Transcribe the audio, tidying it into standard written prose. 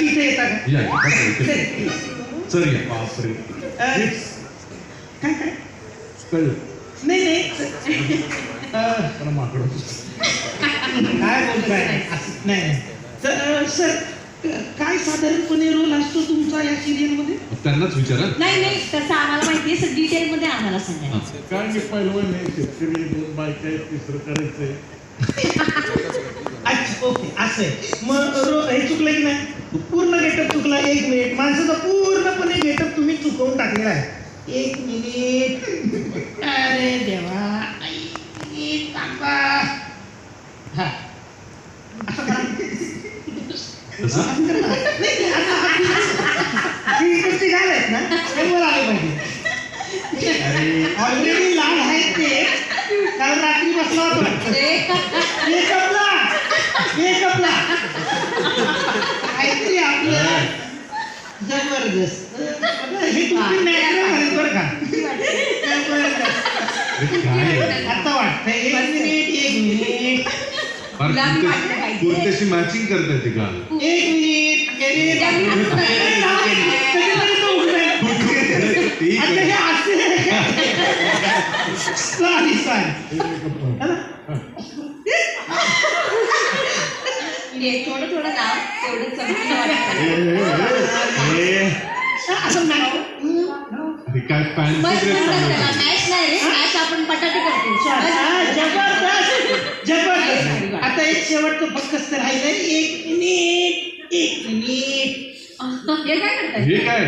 इथे येता का? या सर या. बापरे काय काय कळलं नाही नाही माकड काय बोलताय नाही सर काय साधारणपणे रोल असतो तुमचा या सिरियल मध्ये? त्यांनाच विचारा. नाही नाही तसं आम्हाला माहिती आहे, डिटेल मध्ये आम्हाला सांगा. काय की पहिलं नाही शेतकरी 2 बायका आहेत, तिसरं करायचंय. अच्छा ओके असं आहे. मग हे चुकलं की नाही? पूर्ण गेटअप चुकला. 1 मिनिट. माणसाचा पूर्णपणे गेटअप तुम्ही चुकवून टाकलेला आहे. 1 मिनिट. अरे देवा थांबा. हा इकडची घाल आहेत ना त्यावर आले पाहिजे. ऑलरेडी लाल आहेत ते. काल रात्री बसला होता मेकअपला काहीतरी आपलं जबरदस्त. हे तुम्ही नॅचरल आहेत बरं का. आता वाटतंय 1 मिनिट. कुर्त्याशी मॅचिंग करताय ते गाणं. 1 मिनिट. थोडं थोडं नाव तेवढं चमकीला वाटतं. काय पॅन्ट मॅच नाही रे, मॅच आपण बटाटे करतो. जबरदस्त. आता एक शेवटचं फक्त राहिलंय. 1 मिनिट. हे काय करताय? हे काय